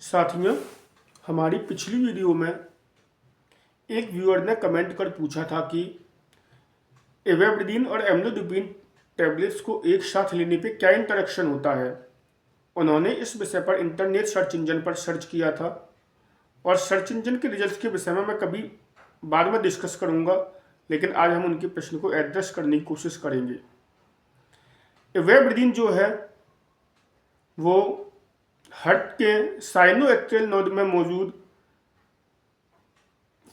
साथियों, हमारी पिछली वीडियो में एक व्यूअर ने कमेंट कर पूछा था कि एवेब्रिडीन और एम्लोडिपिन टैबलेट्स को एक साथ लेने पे क्या इंटरेक्शन होता है। उन्होंने इस विषय पर इंटरनेट सर्च इंजन पर सर्च किया था और सर्च इंजन के रिजल्ट्स के विषय में मैं कभी बाद में डिस्कस करूंगा, लेकिन आज हम उनके प्रश्न को एड्रेस करने की कोशिश करेंगे। एवेब्रिडीन जो है वो हार्ट के साइनोएक्ट्रियल नोड में मौजूद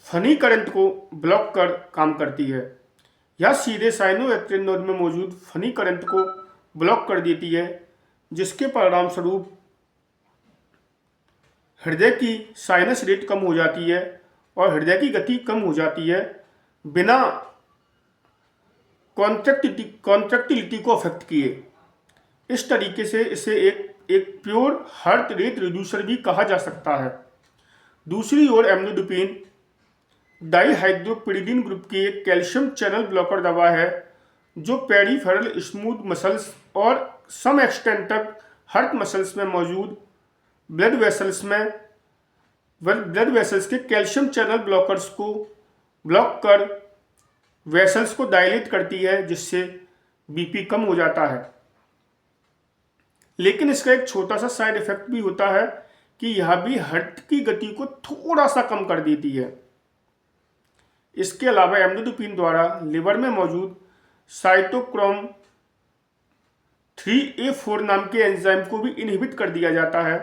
फनी करंट को ब्लॉक कर काम करती है। यह सीधे साइनोएक्ट्रियल नोड में मौजूद फनी करंट को ब्लॉक कर देती है, जिसके परिणाम स्वरूप हृदय की साइनस रेट कम हो जाती है और हृदय की गति कम हो जाती है बिना कॉन्ट्रैक्टिलिटी को अफेक्ट किए। इस तरीके से इसे एक प्योर हार्ट रेट रिड्यूसर भी कहा जा सकता है। दूसरी ओर एम्लोडिपिन डाइहाइड्रोपिरिडिन ग्रुप की एक कैल्शियम चैनल ब्लॉकर दवा है जो पेरिफेरल स्मूथ मसल्स और सम एक्सटेंट तक हार्ट मसल्स में मौजूद ब्लड वेसल्स के कैल्शियम चैनल ब्लॉकर्स को ब्लॉक कर वेसल्स को डायलेट करती है, जिससे बीपी कम हो जाता है। लेकिन इसका एक छोटा सा साइड इफेक्ट भी होता है कि यह भी हार्ट की गति को थोड़ा सा कम कर देती है। इसके अलावा एम्लोडिपिन द्वारा लिवर में मौजूद साइटोक्रोम 3A4 नाम के एंजाइम को भी इनहिबिट कर दिया जाता है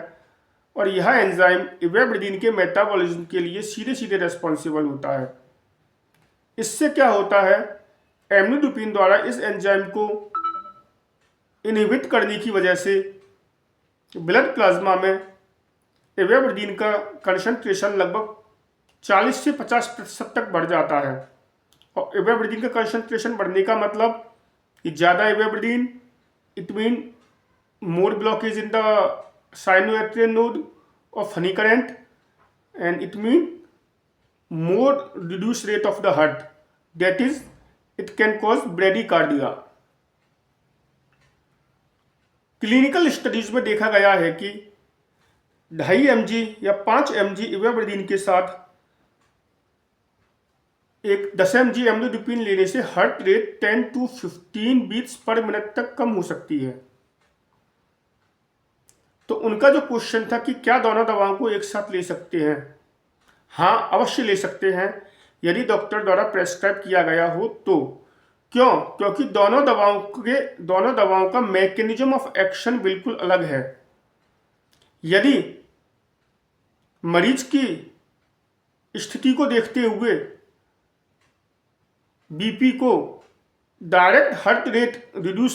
और यह एंजाइम इवेब्रिडीन के मेटाबॉलिज्म के लिए सीधे सीधे रेस्पॉन्सिबल होता है। इससे क्या होता है, एम्लोडिपिन द्वारा इस एंजाइम को इनहिबिट करने की वजह से ब्लड प्लाज्मा में इवेब्रिडीन का कंसंट्रेशन लगभग 40 से 50% तक बढ़ जाता है। और इवेब्रिडीन का कंसंट्रेशन बढ़ने का मतलब कि ज़्यादा ivabradine, it mean more blockage in the sinoatrial node of funny current, and it mean more reduce rate of the heart, that is it can cause bradycardia. Clinical studies में देखा गया है कि 2.5 mg या 5 mg इवेब्रिडीन के साथ एक 10 mg amlodipine लेने से heart rate 10 to 15 beats per minute तक कम हो सकती है। तो उनका जो क्वेश्चन था कि क्या दोनों दवाओं को एक साथ ले सकते हैं। हाँ, अवश्य ले सकते हैं यदि डॉक्टर द्वारा प्रेस्क्राइब किया गया हो तो। क्यों? क्योंकि दोनों दवाओं का मैकेनिज्म ऑफ एक्शन बिल्कुल अलग है। यदि मरीज की स्थिति को देखते हुए बीपी को डायरेक्ट हार्ट रेट रिड्यूस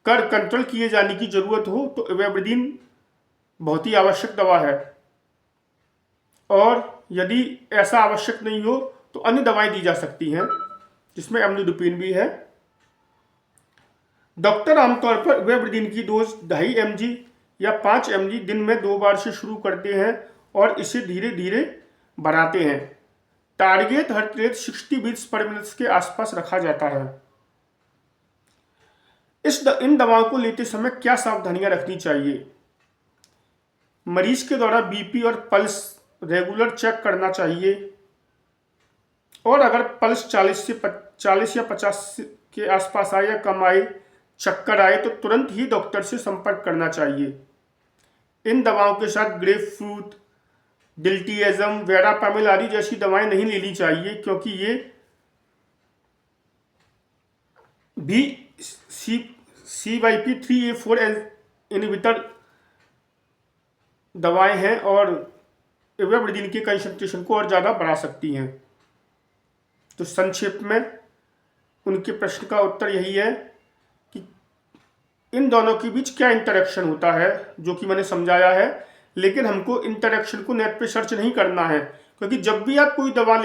कर कंट्रोल किए जाने की जरूरत हो तो इवेब्रिडीन बहुत ही आवश्यक दवा है, और यदि ऐसा आवश्यक नहीं हो तो अन्य दवाएं दी जा सकती हैं, जिसमें एम्लोडिपिन भी है। डॉक्टर आमतौर पर इवेब्रिडीन की डोज 2.5 mg या 5 mg दिन में 2 बार से शुरू करते हैं और इसे धीरे धीरे बढ़ाते हैं। Target heart rate 60 beats per minute के आसपास रखा जाता है। इन दवाओं को लेते समय क्या सावधानियां रखनी चाहिए। मरीज के द्वारा बीपी और पल्स रेगुलर चेक करना चाहिए, और अगर पल्स 40 या 50 के आसपास आए या कम आए, चक्कर आए, तो तुरंत ही डॉक्टर से संपर्क करना चाहिए। इन दवाओं के साथ ग्रेप फ्रूट, डिल्टिएजम, वेरापामिल आदि जैसी दवाएं नहीं लेनी चाहिए, क्योंकि ये भी CYP3A4 इनहिबिटर दवाएं हैं और इवेब्रिडीन के कंसंट्रेशन को और ज़्यादा बढ़ा सकती हैं। तो संक्षेप में उनके प्रश्न का उत्तर यही है कि इन दोनों के बीच क्या इंटरेक्शन होता है, जो कि मैंने समझाया है। लेकिन हमको इंटरेक्शन को नेट पे सर्च नहीं करना है, क्योंकि जब भी आप कोई दवा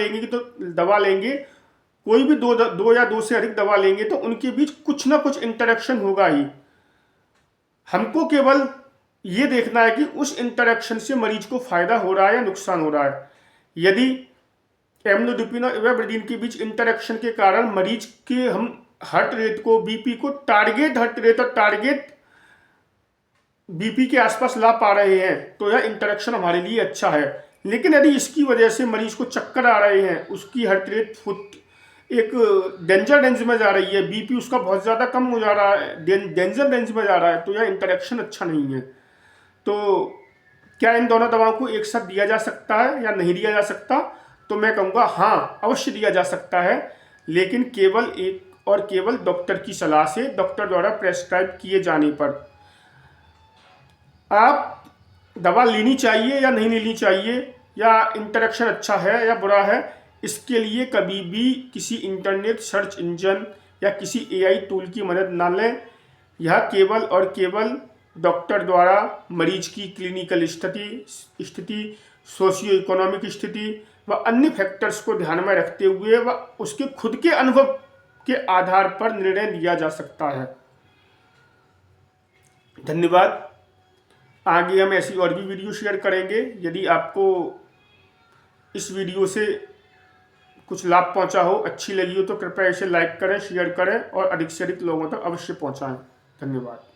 लेंगे कोई भी दो या दो से अधिक दवा लेंगे तो उनके बीच कुछ ना कुछ इंटरेक्शन होगा ही। हमको केवल ये देखना है कि उस इंटरेक्शन से मरीज को फायदा हो रहा है या नुकसान हो रहा है। यदि एम्लोडिपिन और इवेब्रिडीन के बीच इंटरेक्शन के कारण मरीज के हम हार्ट रेट को, बीपी को टारगेट हार्ट रेट और टारगेट बीपी के आसपास ला पा रहे हैं तो यह इंटरेक्शन हमारे लिए अच्छा है। लेकिन यदि इसकी वजह से मरीज को चक्कर आ रहे हैं, उसकी हार्ट रेट एक डेंजर रेंज में जा रही है, बीपी उसका बहुत ज़्यादा कम हो जा रहा है, डेंजर रेंज में जा रहा है, तो यह इंटरेक्शन अच्छा नहीं है। तो क्या इन दोनों दवाओं को एक साथ दिया जा सकता है या नहीं दिया जा सकता? तो मैं कहूँगा हाँ, अवश्य दिया जा सकता है, लेकिन केवल एक और केवल डॉक्टर की सलाह से, डॉक्टर द्वारा प्रेस्क्राइब किए जाने पर। आप दवा लेनी चाहिए या नहीं लेनी चाहिए, या इंटरेक्शन अच्छा है या बुरा है, इसके लिए कभी भी किसी इंटरनेट सर्च इंजन या किसी एआई टूल की मदद ना लें। यह केवल और केवल डॉक्टर द्वारा मरीज की क्लिनिकल स्थिति, सोशियो इकोनॉमिक स्थिति व अन्य फैक्टर्स को ध्यान में रखते हुए व उसके खुद के अनुभव के आधार पर निर्णय लिया जा सकता है। धन्यवाद। आगे हम ऐसी और भी वीडियो शेयर करेंगे। यदि आपको इस वीडियो से कुछ लाभ पहुंचा हो, अच्छी लगी हो, तो कृपया इसे लाइक करें, शेयर करें और अधिक से अधिक लोगों तक अवश्य पहुंचाएं। धन्यवाद।